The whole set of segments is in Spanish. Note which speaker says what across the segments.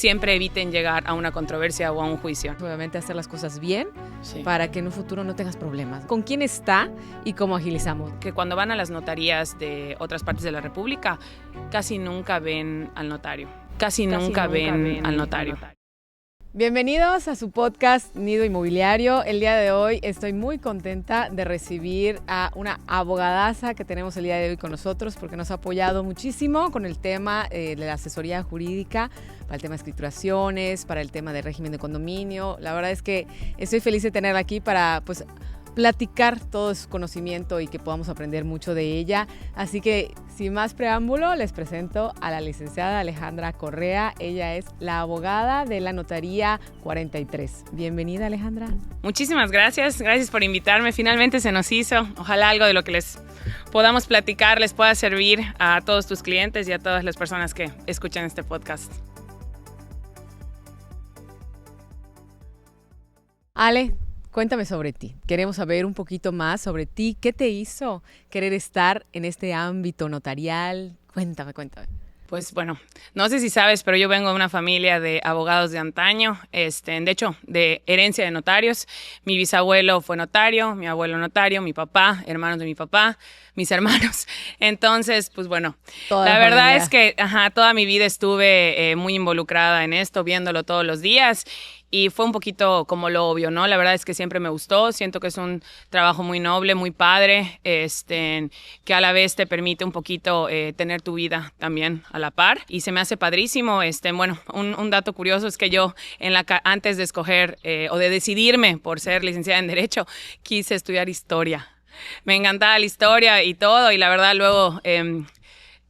Speaker 1: Siempre eviten llegar a una controversia o a un juicio.
Speaker 2: Obviamente hacer las cosas bien para que en un futuro no tengas problemas. ¿Con quién está y cómo agilizamos?
Speaker 1: Que cuando van a las notarías de otras partes de la República, casi nunca ven al notario. Casi nunca ven al notario.
Speaker 2: Bienvenidos a su podcast Nido Inmobiliario. El día de hoy estoy muy contenta de recibir a una abogadaza que tenemos el día de hoy con nosotros porque nos ha apoyado muchísimo con el tema de la asesoría jurídica para el tema de escrituraciones, para el tema del régimen de condominio. La verdad es que estoy feliz de tenerla aquí para platicar todo su conocimiento y que podamos aprender mucho de ella. Así que, sin más preámbulo, les presento a la licenciada Alejandra Correa. Ella es la abogada de la Notaría 43. Bienvenida, Alejandra.
Speaker 1: Muchísimas gracias. Gracias por invitarme. Finalmente se nos hizo. Ojalá algo de lo que les podamos platicar les pueda servir a todos tus clientes y a todas las personas que escuchan este podcast.
Speaker 2: Ale, cuéntame sobre ti. Queremos saber un poquito más sobre ti. ¿Qué te hizo querer estar en este ámbito notarial? Cuéntame.
Speaker 1: Pues bueno, no sé si sabes, pero yo vengo de una familia de abogados de antaño, de hecho, de herencia de notarios. Mi bisabuelo fue notario, mi abuelo notario, mi papá, hermanos de mi papá, mis hermanos. Entonces, pues bueno, la verdad es que toda mi vida estuve muy involucrada en esto, viéndolo todos los días. Y fue un poquito como lo obvio, ¿no? La verdad es que siempre me gustó. Siento que es un trabajo muy noble, muy padre, que a la vez te permite un poquito tener tu vida también a la par. Y se me hace padrísimo. Un dato curioso es que yo, antes de escoger o de decidirme por ser licenciada en Derecho, quise estudiar Historia. Me encantaba la historia y todo. Y la verdad, luego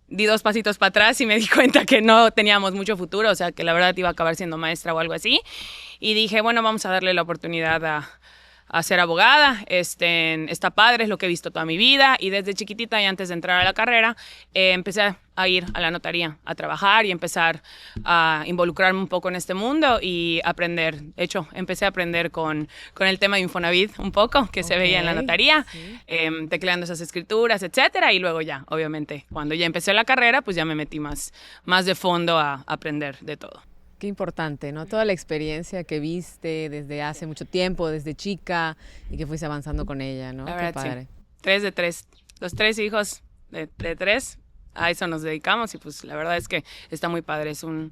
Speaker 1: di 2 pasitos para atrás y me di cuenta que no teníamos mucho futuro. O sea, que la verdad iba a acabar siendo maestra o algo así. Y dije, bueno, vamos a darle la oportunidad a ser abogada. Está padre, es lo que he visto toda mi vida. Y desde chiquitita y antes de entrar a la carrera, empecé a ir a la notaría a trabajar y empezar a involucrarme un poco en este mundo y aprender. De hecho, empecé a aprender con el tema de Infonavit un poco, que se veía en la notaría, tecleando esas escrituras, etcétera. Y luego ya, obviamente, cuando ya empecé la carrera, pues ya me metí más de fondo a aprender de todo.
Speaker 2: Qué importante, ¿no? Toda la experiencia que viste desde hace mucho tiempo, desde chica, y que fuiste avanzando con ella, ¿no?
Speaker 1: La verdad,
Speaker 2: qué padre.
Speaker 1: Sí. 3 de 3. Los 3 hijos de 3. A eso nos dedicamos y pues la verdad es que está muy padre, es una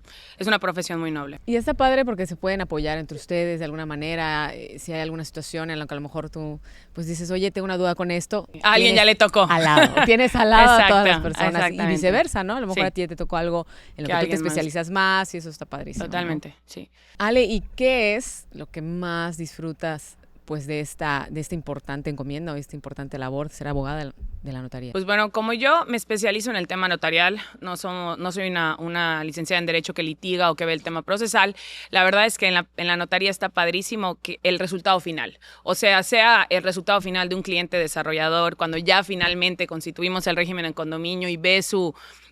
Speaker 1: profesión muy noble.
Speaker 2: Y está padre porque se pueden apoyar entre ustedes de alguna manera, si hay alguna situación en la que a lo mejor tú pues dices, oye, tengo una duda con esto.
Speaker 1: A alguien ya le tocó.
Speaker 2: Al lado, tienes al lado a todas las personas y
Speaker 1: exactamente.
Speaker 2: Viceversa, ¿no? A lo mejor a ti te tocó algo en lo que tú te especializas más y eso está padrísimo.
Speaker 1: Totalmente, ¿no? Sí.
Speaker 2: Ale, ¿y qué es lo que más disfrutas pues de esta importante encomienda o esta importante labor de ser abogada de la notaría?
Speaker 1: Pues bueno, como yo me especializo en el tema notarial, no soy una licenciada en Derecho que litiga o que ve el tema procesal, la verdad es que en la notaría está padrísimo que el resultado final, o sea el resultado final de un cliente desarrollador, cuando ya finalmente constituimos el régimen en condominio y ve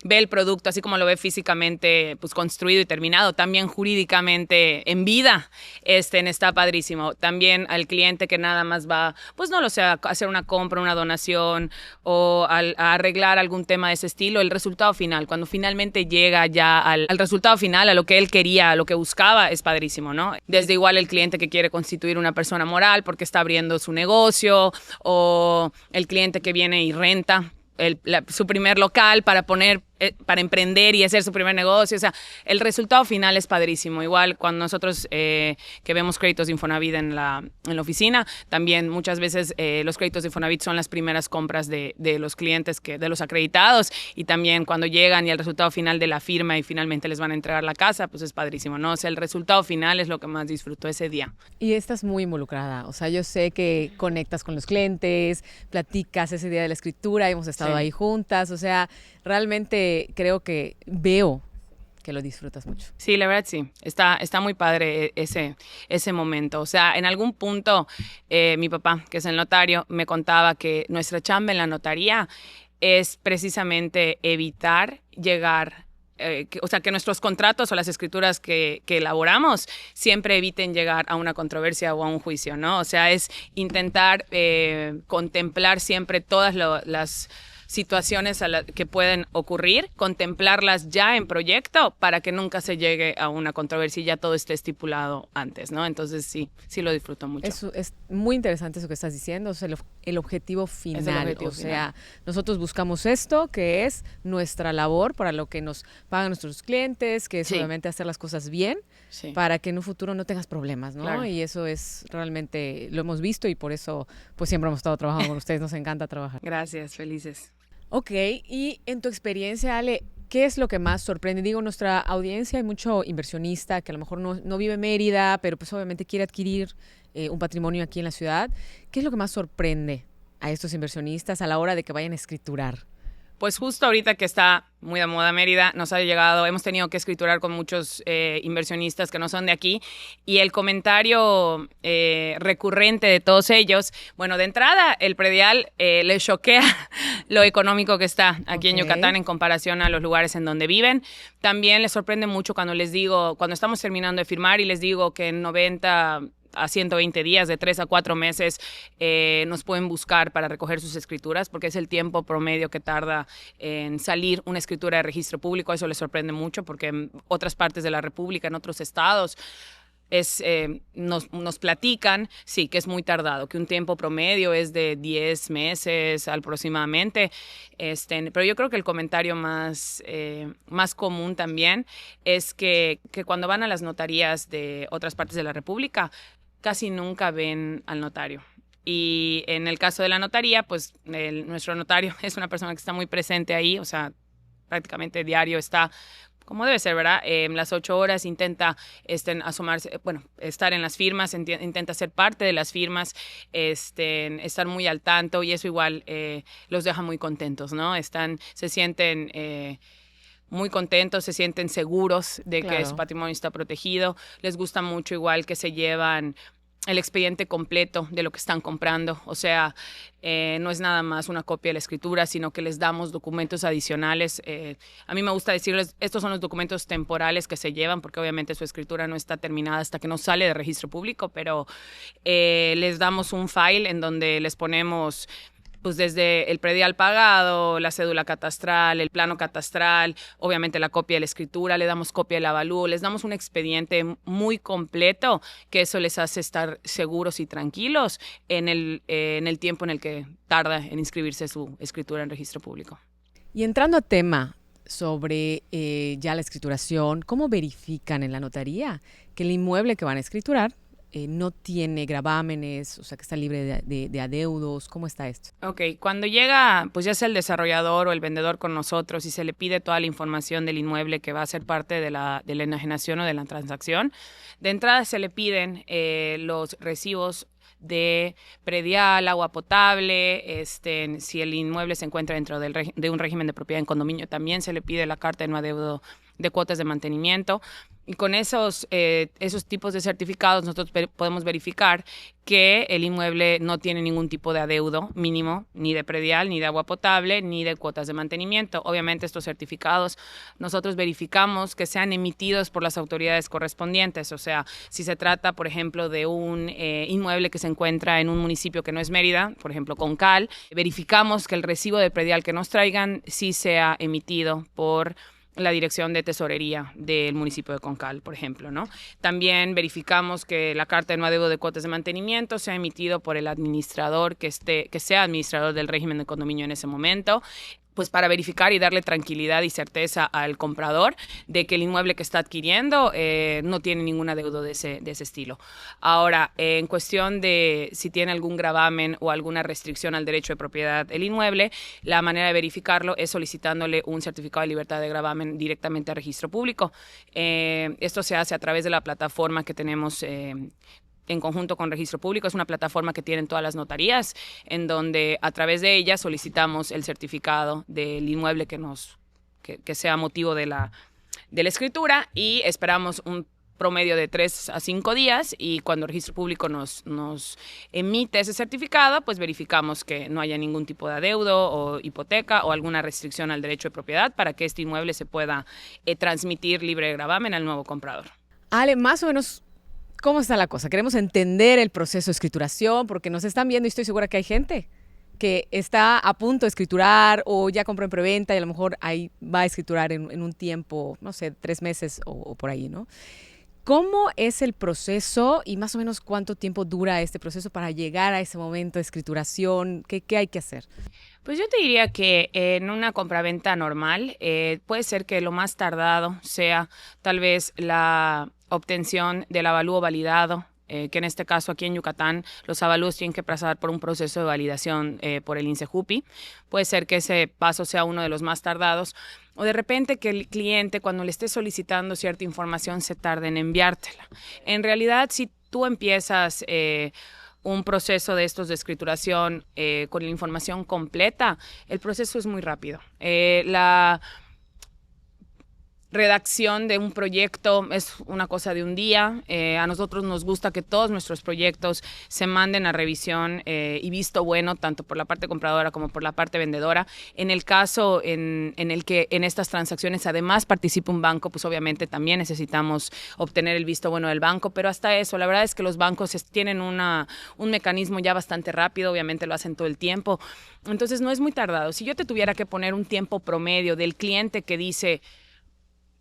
Speaker 1: el producto, así como lo ve físicamente pues construido y terminado, también jurídicamente en vida, está padrísimo. También al cliente que nada más va, pues no lo sé, a hacer una compra, una donación o a arreglar algún tema de ese estilo, el resultado final, cuando finalmente llega ya al resultado final, a lo que él quería, a lo que buscaba, es padrísimo, ¿no? Desde igual el cliente que quiere constituir una persona moral porque está abriendo su negocio, o el cliente que viene y renta su primer local para emprender y hacer su primer negocio. O sea, el resultado final es padrísimo. Igual cuando nosotros que vemos créditos de Infonavit en la oficina, también muchas veces los créditos de Infonavit son las primeras compras de los clientes, de los acreditados, y también cuando llegan y el resultado final de la firma y finalmente les van a entregar la casa, pues es padrísimo, ¿no? O sea, el resultado final es lo que más disfruto ese día.
Speaker 2: Y estás muy involucrada, o sea, yo sé que conectas con los clientes, platicas ese día de la escritura, hemos estado ahí juntas, o sea, realmente creo que veo que lo disfrutas mucho.
Speaker 1: Sí, la verdad sí, está muy padre ese momento. O sea, en algún punto mi papá, que es el notario, me contaba que nuestra chamba en la notaría es precisamente evitar llegar que nuestros contratos o las escrituras que elaboramos siempre eviten llegar a una controversia o a un juicio, ¿no? O sea, es intentar contemplar siempre todas las situaciones que pueden ocurrir, contemplarlas ya en proyecto para que nunca se llegue a una controversia y ya todo esté estipulado antes, ¿no? Entonces sí lo disfruto mucho.
Speaker 2: Eso es muy interesante eso que estás diciendo, o sea, el objetivo final. Es el objetivo final. Nosotros buscamos esto, que es nuestra labor para lo que nos pagan nuestros clientes, que es obviamente hacer las cosas bien, para que en un futuro no tengas problemas, ¿no? Claro. Y eso es realmente, lo hemos visto y por eso pues siempre hemos estado trabajando con ustedes, nos encanta trabajar.
Speaker 1: Gracias, felices.
Speaker 2: Ok, y en tu experiencia, Ale, ¿qué es lo que más sorprende? Digo, en nuestra audiencia hay mucho inversionista que a lo mejor no vive en Mérida, pero pues obviamente quiere adquirir un patrimonio aquí en la ciudad. ¿Qué es lo que más sorprende a estos inversionistas a la hora de que vayan a escriturar?
Speaker 1: Pues justo ahorita que está muy de moda Mérida, hemos tenido que escriturar con muchos inversionistas que no son de aquí, y el comentario recurrente de todos ellos, bueno, de entrada, el predial les choquea lo económico que está aquí en Yucatán en comparación a los lugares en donde viven. También les sorprende mucho cuando estamos terminando de firmar y les digo que en 90 a 120 días, de 3 a 4 meses, nos pueden buscar para recoger sus escrituras, porque es el tiempo promedio que tarda en salir una escritura de registro público. Eso les sorprende mucho, porque en otras partes de la República, en otros estados, nos platican, sí, que es muy tardado, que un tiempo promedio es de 10 meses aproximadamente. Pero yo creo que el comentario más común también es que cuando van a las notarías de otras partes de la República, casi nunca ven al notario. Y en el caso de la notaría, pues nuestro notario es una persona que está muy presente ahí, o sea, prácticamente diario está como debe ser, ¿verdad? Las 8 horas intenta asomarse, estar en las firmas, intenta ser parte de las firmas, estar muy al tanto, y eso igual los deja muy contentos, ¿no? Se sienten muy contentos, se sienten seguros de que su patrimonio está protegido. Les gusta mucho igual que se llevan el expediente completo de lo que están comprando. O sea, no es nada más una copia de la escritura, sino que les damos documentos adicionales. A mí me gusta decirles, estos son los documentos temporales que se llevan, porque obviamente su escritura no está terminada hasta que no sale de registro público, pero les damos un file en donde les ponemos pues desde el predial pagado, la cédula catastral, el plano catastral, obviamente la copia de la escritura, le damos copia del avalúo, les damos un expediente muy completo, que eso les hace estar seguros y tranquilos en el tiempo en el que tarda en inscribirse su escritura en registro público.
Speaker 2: Y entrando a tema sobre ya la escrituración, ¿cómo verifican en la notaría que el inmueble que van a escriturar no tiene gravámenes, o sea, que está libre de adeudos? ¿Cómo está esto?
Speaker 1: Ok, cuando llega, pues ya sea el desarrollador o el vendedor con nosotros y se le pide toda la información del inmueble que va a ser parte de la enajenación o de la transacción, de entrada se le piden los recibos de predial, agua potable, si el inmueble se encuentra dentro de un régimen de propiedad en condominio, también se le pide la carta de no adeudo de cuotas de mantenimiento. Y con esos tipos de certificados nosotros podemos verificar que el inmueble no tiene ningún tipo de adeudo mínimo, ni de predial, ni de agua potable, ni de cuotas de mantenimiento. Obviamente estos certificados nosotros verificamos que sean emitidos por las autoridades correspondientes. O sea, si se trata, por ejemplo, de un inmueble que se encuentra en un municipio que no es Mérida, por ejemplo, Concal, verificamos que el recibo de predial que nos traigan sí sea emitido por la Dirección de Tesorería del municipio de Concal, por ejemplo, ¿no? También verificamos que la carta de no adeudo de cuotas de mantenimiento sea emitido por el administrador que sea administrador del régimen de condominio en ese momento, pues para verificar y darle tranquilidad y certeza al comprador de que el inmueble que está adquiriendo no tiene ningún adeudo de ese estilo. Ahora, en cuestión de si tiene algún gravamen o alguna restricción al derecho de propiedad del inmueble, la manera de verificarlo es solicitándole un certificado de libertad de gravamen directamente a registro público. Esto se hace a través de la plataforma que tenemos en conjunto con Registro Público. Es una plataforma que tienen todas las notarías, en donde a través de ella solicitamos el certificado del inmueble que sea motivo de la escritura, y esperamos un promedio de 3 a 5 días, y cuando Registro Público nos emite ese certificado, pues verificamos que no haya ningún tipo de adeudo o hipoteca o alguna restricción al derecho de propiedad para que este inmueble se pueda transmitir libre de gravamen al nuevo comprador.
Speaker 2: Ale, más o menos, ¿cómo está la cosa? Queremos entender el proceso de escrituración, porque nos están viendo y estoy segura que hay gente que está a punto de escriturar o ya compró en preventa y a lo mejor ahí va a escriturar en un tiempo, no sé, 3 meses o por ahí, ¿no? ¿Cómo es el proceso y más o menos cuánto tiempo dura este proceso para llegar a ese momento de escrituración? ¿Qué hay que hacer?
Speaker 1: Pues yo te diría que en una compraventa normal puede ser que lo más tardado sea tal vez la obtención del avalúo validado, que en este caso aquí en Yucatán los avalúos tienen que pasar por un proceso de validación por el INSEJUPI. Puede ser que ese paso sea uno de los más tardados, o de repente que el cliente, cuando le esté solicitando cierta información, se tarde en enviártela. En realidad, si tú empiezas un proceso de estos de escrituración con la información completa, el proceso es muy rápido. La redacción de un proyecto es una cosa de un día. A nosotros nos gusta que todos nuestros proyectos se manden a revisión y visto bueno, tanto por la parte compradora como por la parte vendedora. En el caso en el que en estas transacciones además participe un banco, pues obviamente también necesitamos obtener el visto bueno del banco, pero hasta eso, la verdad es que los bancos tienen un mecanismo ya bastante rápido, obviamente lo hacen todo el tiempo, entonces no es muy tardado. Si yo te tuviera que poner un tiempo promedio del cliente que dice,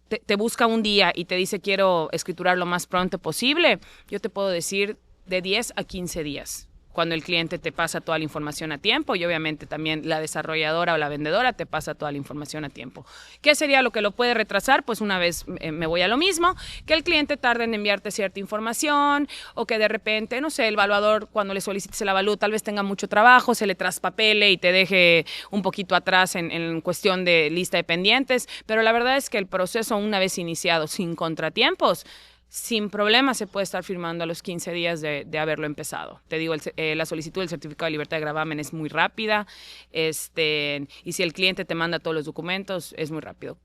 Speaker 1: te busca un día y te dice quiero escriturar lo más pronto posible, yo te puedo decir de 10 a 15 días, cuando el cliente te pasa toda la información a tiempo y obviamente también la desarrolladora o la vendedora te pasa toda la información a tiempo. ¿Qué sería lo que lo puede retrasar? Pues una vez me voy a lo mismo, que el cliente tarde en enviarte cierta información o que de repente, no sé, el evaluador cuando le solicites el avalúo tal vez tenga mucho trabajo, se le traspapele y te deje un poquito atrás en cuestión de lista de pendientes, pero la verdad es que el proceso una vez iniciado sin contratiempos, sin problema se puede estar firmando a los 15 días de haberlo empezado. Te digo, la solicitud del certificado de libertad de gravamen es muy rápida, y si el cliente te manda todos los documentos, es muy rápido.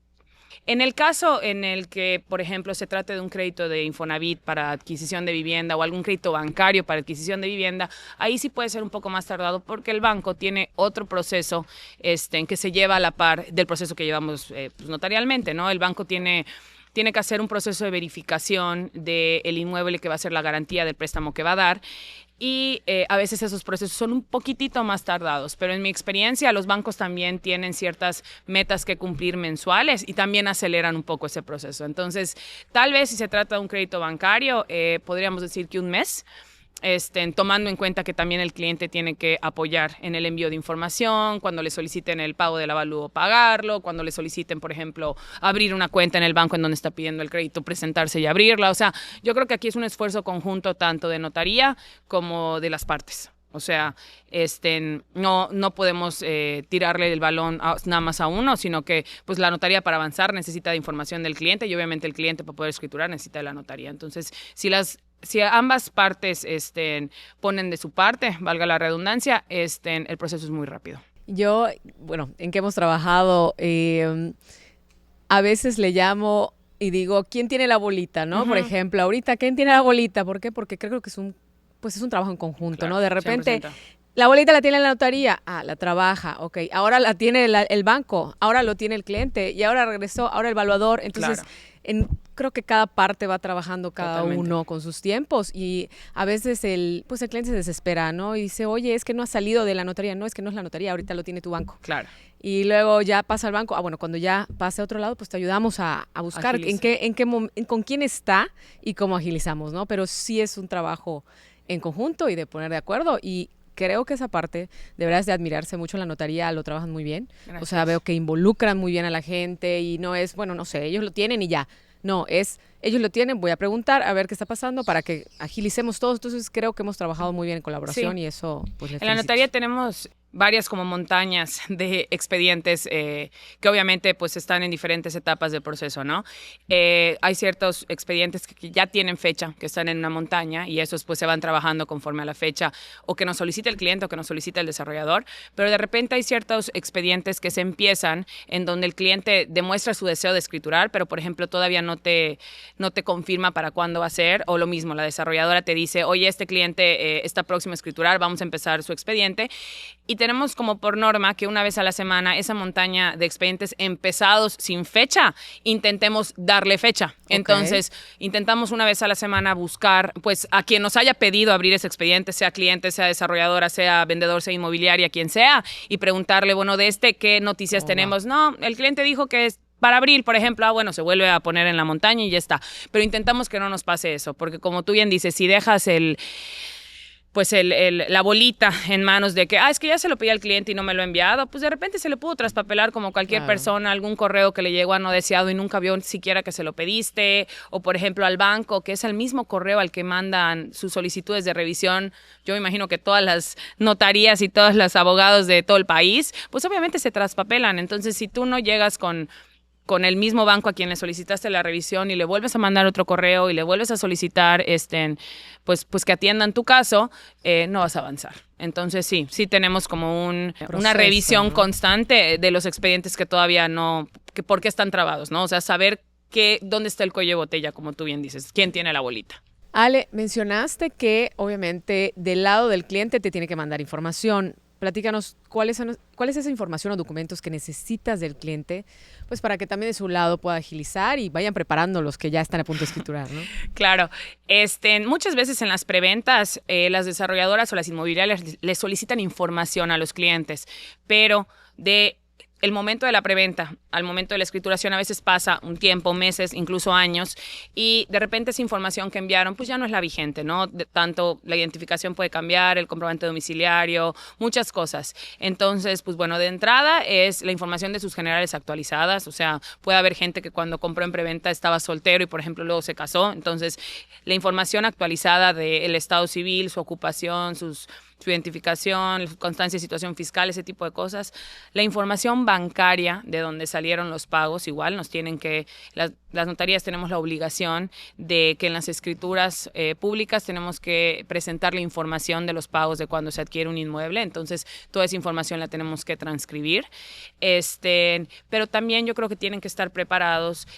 Speaker 1: En el caso en el que, por ejemplo, se trate de un crédito de Infonavit para adquisición de vivienda o algún crédito bancario para adquisición de vivienda, ahí sí puede ser un poco más tardado porque el banco tiene otro proceso en que se lleva a la par del proceso que llevamos pues, notarialmente, ¿no? El banco tiene que hacer un proceso de verificación del inmueble que va a ser la garantía del préstamo que va a dar y a veces esos procesos son un poquitito más tardados, pero en mi experiencia los bancos también tienen ciertas metas que cumplir mensuales y también aceleran un poco ese proceso. Entonces, tal vez si se trata de un crédito bancario, podríamos decir que un mes, tomando en cuenta que también el cliente tiene que apoyar en el envío de información, cuando le soliciten el pago del avalúo, pagarlo, cuando le soliciten, por ejemplo, abrir una cuenta en el banco en donde está pidiendo el crédito, presentarse y abrirla. O sea, yo creo que aquí es un esfuerzo conjunto tanto de notaría como de las partes. O sea, no podemos tirarle el balón nada más a uno, sino que pues la notaría para avanzar necesita de información del cliente y obviamente el cliente para poder escriturar necesita de la notaría. Entonces, si ambas partes ponen de su parte, valga la redundancia, el proceso es muy rápido.
Speaker 2: Yo, bueno, en qué hemos trabajado, a veces le llamo y digo, ¿quién tiene la bolita, no? Uh-huh. Por ejemplo, ahorita, ¿quién tiene la bolita? ¿Por qué? Porque creo que es un trabajo en conjunto, claro, ¿no? De repente, 100%. La bolita la tiene la notaría, la trabaja, ok. Ahora la tiene el banco, ahora lo tiene el cliente y ahora regresó, ahora el evaluador. Entonces, claro. Creo que cada parte va trabajando cada Totalmente. Uno con sus tiempos y a veces el cliente se desespera, ¿no? Y dice, oye, es que no ha salido de la notaría. No, es que no es la notaría, ahorita lo tiene tu banco.
Speaker 1: Claro.
Speaker 2: Y luego ya pasa al banco. Bueno, cuando ya pase a otro lado, pues te ayudamos a buscar con quién está y cómo agilizamos, ¿no? Pero sí es un trabajo en conjunto y de poner de acuerdo y creo que esa parte de verdad es de admirarse mucho. La notaría lo trabajan muy bien. Gracias. O sea, veo que involucran muy bien a la gente y no es, bueno, no sé, ellos lo tienen y ya. No, ellos lo tienen, voy a preguntar a ver qué está pasando para que agilicemos todos. Entonces creo que hemos trabajado muy bien en colaboración y eso pues le felicito.
Speaker 1: En la notaría tenemos varias como montañas de expedientes que obviamente pues están en diferentes etapas del proceso, ¿no? Hay ciertos expedientes que ya tienen fecha, que están en una montaña y esos pues se van trabajando conforme a la fecha o que nos solicita el cliente o que nos solicita el desarrollador, pero de repente hay ciertos expedientes que se empiezan en donde el cliente demuestra su deseo de escriturar, pero por ejemplo todavía no te confirma para cuándo va a ser, o lo mismo, la desarrolladora te dice, oye, este cliente está próximo a escriturar, vamos a empezar su expediente y tenemos como por norma que una vez a la semana esa montaña de expedientes empezados sin fecha, intentemos darle fecha. Entonces, intentamos una vez a la semana buscar pues a quien nos haya pedido abrir ese expediente, sea cliente, sea desarrolladora, sea vendedor, sea inmobiliaria, quien sea, y preguntarle, bueno, de ¿qué noticias tenemos? No, el cliente dijo que es para abril, por ejemplo, bueno, se vuelve a poner en la montaña y ya está. Pero intentamos que no nos pase eso, porque como tú bien dices, si dejas la bolita en manos de que, es que ya se lo pedí al cliente y no me lo ha enviado, pues de repente se le pudo traspapelar como cualquier persona, algún correo que le llegó a no deseado y nunca vio siquiera que se lo pediste, o por ejemplo al banco, que es el mismo correo al que mandan sus solicitudes de revisión. Yo me imagino que todas las notarías y todos los abogados de todo el país, pues obviamente se traspapelan. Entonces, si tú no llegas con el mismo banco a quien le solicitaste la revisión y le vuelves a mandar otro correo y le vuelves a solicitar pues que atiendan tu caso, no vas a avanzar. Entonces sí tenemos como una revisión constante de los expedientes que todavía no, que por qué están trabados, ¿no? O sea, saber dónde está el cuello de botella, como tú bien dices, quién tiene la bolita.
Speaker 2: Ale, mencionaste que obviamente del lado del cliente te tiene que mandar información. Platícanos cuál es esa información o documentos que necesitas del cliente, pues para que también de su lado pueda agilizar y vayan preparando los que ya están a punto de escriturar, ¿no?
Speaker 1: Claro. Muchas veces en las preventas, las desarrolladoras o las inmobiliarias les solicitan información a los clientes, pero el momento de la preventa al momento de la escrituración a veces pasa un tiempo, meses, incluso años, y de repente esa información que enviaron pues ya no es la vigente, ¿no? Tanto la identificación puede cambiar, el comprobante domiciliario, muchas cosas. Entonces, pues bueno, de entrada es la información de sus generales actualizadas, o sea, puede haber gente que cuando compró en preventa estaba soltero y, por ejemplo, luego se casó. Entonces, la información actualizada del estado civil, su ocupación, su identificación, constancia de situación fiscal, ese tipo de cosas. La información bancaria de donde salieron los pagos, igual nos tienen que, las notarías tenemos la obligación de que en las escrituras públicas tenemos que presentar la información de los pagos de cuando se adquiere un inmueble. Entonces, toda esa información la tenemos que transcribir. Pero también yo creo que tienen que estar preparados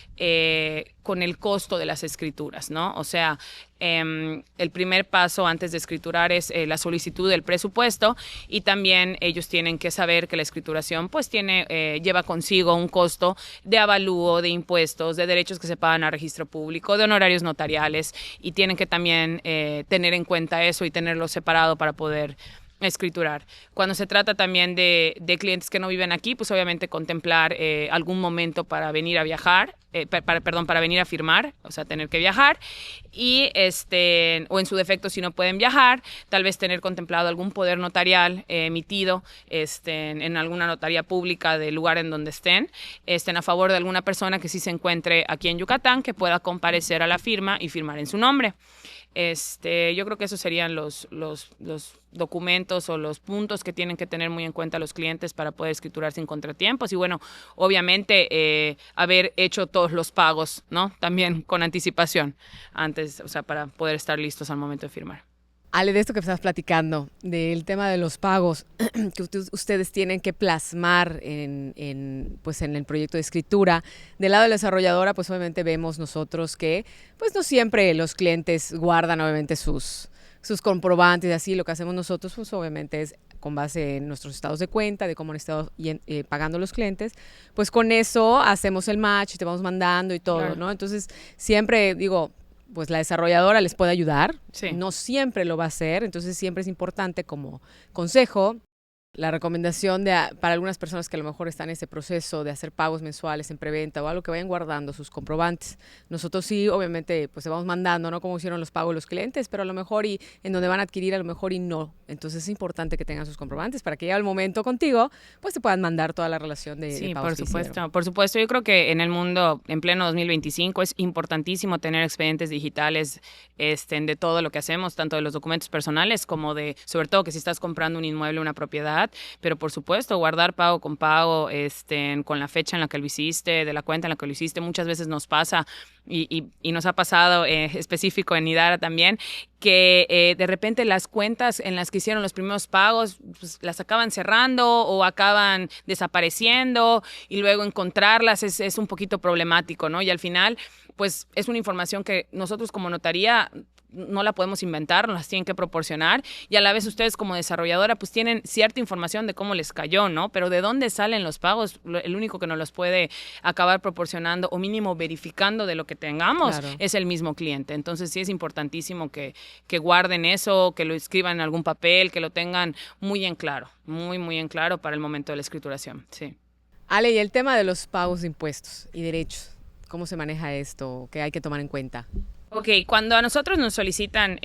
Speaker 1: con el costo de las escrituras, ¿no? O sea, el primer paso antes de escriturar es la solicitud del presupuesto, y también ellos tienen que saber que la escrituración pues lleva consigo un costo de avalúo, de impuestos, de derechos que se pagan a registro público, de honorarios notariales, y tienen que también tener en cuenta eso y tenerlo separado para poder escriturar. Cuando se trata también de clientes que no viven aquí, pues obviamente contemplar algún momento para venir a viajar, para venir a firmar, o sea, tener que viajar, y o en su defecto, si no pueden viajar, tal vez tener contemplado algún poder notarial emitido en alguna notaría pública del lugar en donde estén a favor de alguna persona que sí se encuentre aquí en Yucatán, que pueda comparecer a la firma y firmar en su nombre. Yo creo que esos serían los documentos o los puntos que tienen que tener muy en cuenta los clientes para poder escriturar sin contratiempos. Y bueno, obviamente haber hecho todos los pagos, ¿no? También con anticipación antes, o sea, para poder estar listos al momento de firmar.
Speaker 2: Ale, de esto que estás platicando, del tema de los pagos que ustedes tienen que plasmar en el proyecto de escritura, del lado de la desarrolladora, pues obviamente vemos nosotros que pues no siempre los clientes guardan obviamente sus comprobantes y así. Lo que hacemos nosotros pues obviamente es con base en nuestros estados de cuenta, de cómo han estado pagando los clientes, pues con eso hacemos el match y te vamos mandando y todo, claro, ¿no? Entonces siempre digo, pues la desarrolladora les puede ayudar, sí, no siempre lo va a hacer, entonces siempre es importante como consejo. La recomendación para algunas personas que a lo mejor están en ese proceso de hacer pagos mensuales en preventa o algo, que vayan guardando sus comprobantes. Nosotros sí, obviamente, pues te vamos mandando, ¿no? Cómo hicieron los pagos los clientes, pero a lo mejor y en donde van a adquirir, a lo mejor y no. Entonces es importante que tengan sus comprobantes para que llegue el momento contigo, pues te puedan mandar toda la relación de pagos. Sí,
Speaker 1: por supuesto. Yo creo que en el mundo, en pleno 2025, es importantísimo tener expedientes digitales de todo lo que hacemos, tanto de los documentos personales como sobre todo que si estás comprando un inmueble, una propiedad. Pero por supuesto, guardar pago con pago, con la fecha en la que lo hiciste, de la cuenta en la que lo hiciste. Muchas veces nos pasa, y nos ha pasado específico en Idara también, que de repente las cuentas en las que hicieron los primeros pagos pues, las acaban cerrando o acaban desapareciendo, y luego encontrarlas es un poquito problemático, ¿no? Y al final, pues es una información que nosotros como notaría no la podemos inventar, nos las tienen que proporcionar, y a la vez ustedes como desarrolladora pues tienen cierta información de cómo les cayó, ¿no? Pero de dónde salen los pagos, el único que nos los puede acabar proporcionando o mínimo verificando de lo que tengamos es el mismo cliente. Entonces sí es importantísimo que guarden eso, que lo escriban en algún papel, que lo tengan muy en claro, muy en claro para el momento de la escrituración, sí.
Speaker 2: Ale, y el tema de los pagos de impuestos y derechos, ¿cómo se maneja esto? ¿Qué hay que tomar en cuenta?
Speaker 1: Ok, cuando a nosotros nos solicitan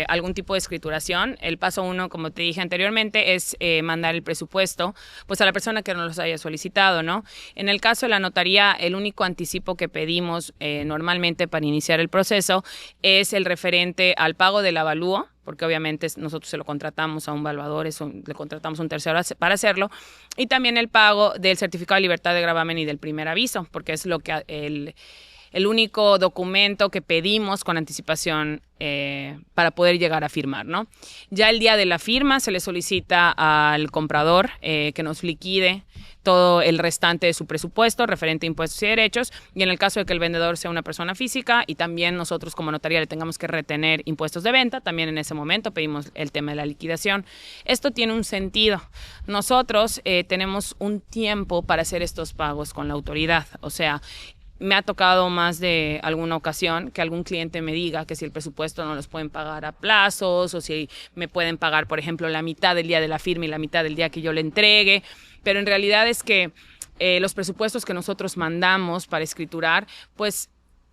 Speaker 1: algún tipo de escrituración, el paso 1, como te dije anteriormente, es mandar el presupuesto pues a la persona que nos los haya solicitado, ¿no? En el caso de la notaría, el único anticipo que pedimos normalmente para iniciar el proceso es el referente al pago del avalúo, porque obviamente nosotros se lo contratamos a un valuador, le contratamos a un tercero para hacerlo, y también el pago del certificado de libertad de gravamen y del primer aviso, porque es lo que el único documento que pedimos con anticipación para poder llegar a firmar, ¿no? Ya el día de la firma se le solicita al comprador que nos liquide todo el restante de su presupuesto referente a impuestos y derechos, y en el caso de que el vendedor sea una persona física y también nosotros como notaría le tengamos que retener impuestos de venta, también en ese momento pedimos el tema de la liquidación. Esto tiene un sentido. Nosotros tenemos un tiempo para hacer estos pagos con la autoridad, o sea, me ha tocado más de alguna ocasión que algún cliente me diga que si el presupuesto no los pueden pagar a plazos o si me pueden pagar, por ejemplo, la mitad del día de la firma y la mitad del día que yo le entregue, pero en realidad es que los presupuestos que nosotros mandamos para escriturar, pues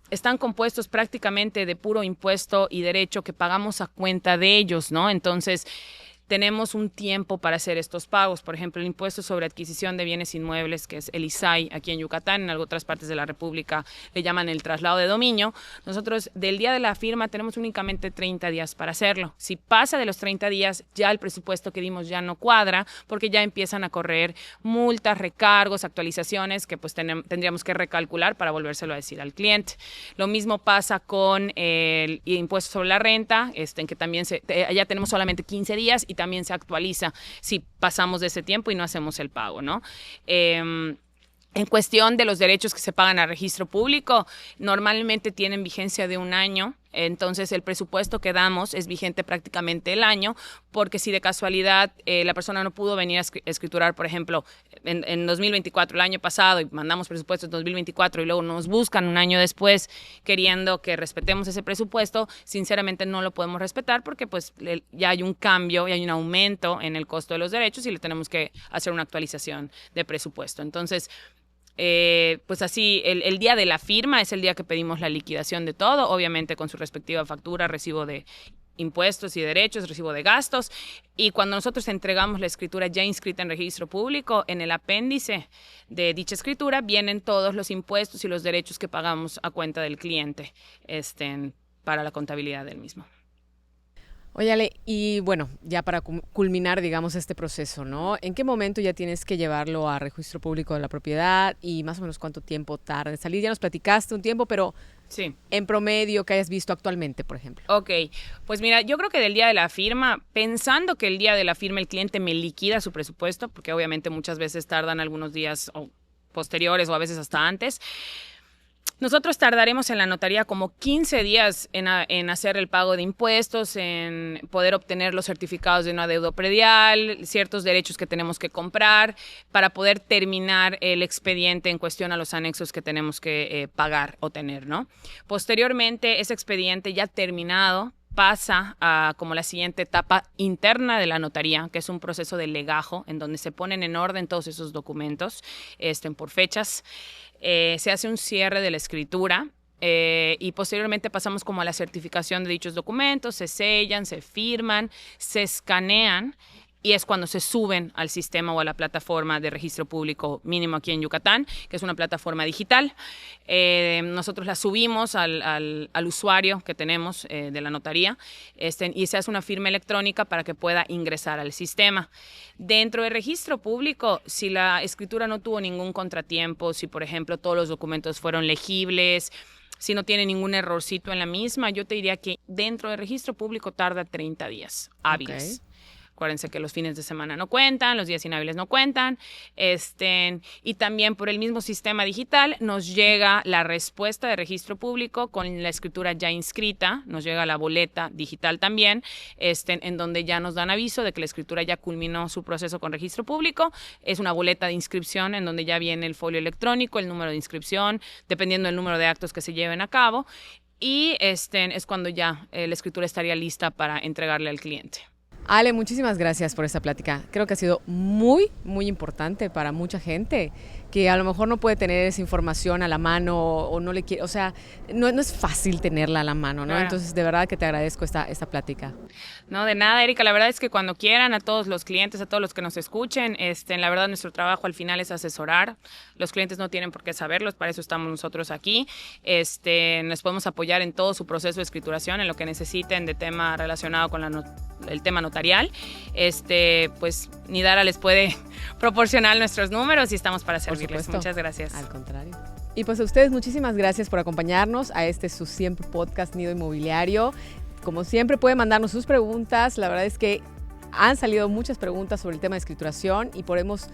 Speaker 1: están compuestos prácticamente de puro impuesto y derecho que pagamos a cuenta de ellos, ¿no? Entonces, tenemos un tiempo para hacer estos pagos. Por ejemplo, el impuesto sobre adquisición de bienes inmuebles, que es el ISAI aquí en Yucatán, en otras partes de la República le llaman el traslado de dominio. Nosotros del día de la firma tenemos únicamente 30 días para hacerlo. Si pasa de los 30 días, ya el presupuesto que dimos ya no cuadra, porque ya empiezan a correr multas, recargos, actualizaciones que pues tendríamos que recalcular para volvérselo a decir al cliente. Lo mismo pasa con el impuesto sobre la renta, en que también ya tenemos solamente 15 días y también se actualiza si pasamos de ese tiempo y no hacemos el pago, ¿no? En cuestión de los derechos que se pagan a registro público, normalmente tienen vigencia de 1 año. Entonces el presupuesto que damos es vigente prácticamente el año, porque si de casualidad la persona no pudo venir a escriturar, por ejemplo, en 2024, el año pasado, y mandamos presupuesto en 2024 y luego nos buscan 1 año después queriendo que respetemos ese presupuesto, sinceramente no lo podemos respetar porque pues ya hay un cambio y hay un aumento en el costo de los derechos y le tenemos que hacer una actualización de presupuesto. Entonces, pues así, el día de la firma es el día que pedimos la liquidación de todo, obviamente con su respectiva factura, recibo de impuestos y derechos, recibo de gastos, y cuando nosotros entregamos la escritura ya inscrita en registro público, en el apéndice de dicha escritura vienen todos los impuestos y los derechos que pagamos a cuenta del cliente para la contabilidad del mismo.
Speaker 2: Oye, Ale, y bueno, ya para culminar, digamos, este proceso, ¿no? ¿En qué momento ya tienes que llevarlo a registro público de la propiedad y más o menos cuánto tiempo tarda en salir? Ya nos platicaste un tiempo, pero sí, en promedio que hayas visto actualmente, por ejemplo.
Speaker 1: Ok, pues mira, yo creo que del día de la firma, pensando que el día de la firma el cliente me liquida su presupuesto, porque obviamente muchas veces tardan algunos días posteriores o a veces hasta antes. Nosotros tardaremos en la notaría como 15 días en hacer el pago de impuestos, en poder obtener los certificados de un adeudo predial, ciertos derechos que tenemos que comprar para poder terminar el expediente en cuestión a los anexos que tenemos que pagar o tener, ¿no? Posteriormente, ese expediente ya terminado pasa a como la siguiente etapa interna de la notaría, que es un proceso de legajo, en donde se ponen en orden todos esos documentos por fechas. Se hace un cierre de la escritura y posteriormente pasamos como a la certificación de dichos documentos, se sellan, se firman, se escanean y es cuando se suben al sistema o a la plataforma de registro público mínimo aquí en Yucatán, que es una plataforma digital. Nosotros la subimos al usuario que tenemos de la notaría y se hace una firma electrónica para que pueda ingresar al sistema. Dentro del registro público, si la escritura no tuvo ningún contratiempo, si por ejemplo todos los documentos fueron legibles, si no tiene ningún errorcito en la misma, yo te diría que dentro del registro público tarda 30 días hábiles. Okay. Acuérdense que los fines de semana no cuentan, los días inhábiles no cuentan. Y también por el mismo sistema digital nos llega la respuesta de registro público con la escritura ya inscrita, nos llega la boleta digital también, en donde ya nos dan aviso de que la escritura ya culminó su proceso con registro público. Es una boleta de inscripción en donde ya viene el folio electrónico, el número de inscripción, dependiendo del número de actos que se lleven a cabo. Y es cuando ya la escritura estaría lista para entregarle al cliente.
Speaker 2: Ale, muchísimas gracias por esta plática. Creo que ha sido muy, muy importante para mucha gente que a lo mejor no puede tener esa información a la mano o no le quiere, o sea, no es fácil tenerla a la mano, ¿no? Claro. Entonces, de verdad que te agradezco esta plática.
Speaker 1: No, de nada, Erika. La verdad es que cuando quieran, a todos los clientes, a todos los que nos escuchen, la verdad nuestro trabajo al final es asesorar. Los clientes no tienen por qué saberlos, para eso estamos nosotros aquí. Les podemos apoyar en todo su proceso de escrituración, en lo que necesiten de tema relacionado con el tema notarial. Pues Nidara les puede proporcionar nuestros números y estamos para servirles. Muchas gracias.
Speaker 2: Al contrario. Y pues a ustedes muchísimas gracias por acompañarnos a su siempre podcast Nido Inmobiliario. Como siempre pueden mandarnos sus preguntas. La verdad es que han salido muchas preguntas sobre el tema de escrituración y podemos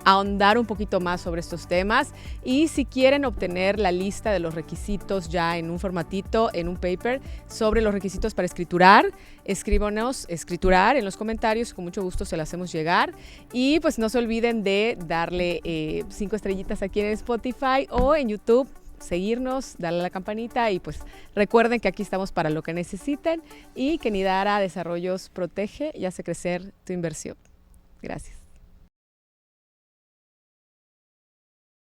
Speaker 2: ahondar un poquito más sobre estos temas. Y si quieren obtener la lista de los requisitos ya en un formatito, en un paper, sobre los requisitos para escriturar, escríbanos escriturar en los comentarios, con mucho gusto se las hacemos llegar. Y pues no se olviden de darle 5 estrellitas aquí en Spotify o en YouTube, seguirnos, darle a la campanita y pues recuerden que aquí estamos para lo que necesiten y que Nidara Desarrollos protege y hace crecer tu inversión. Gracias.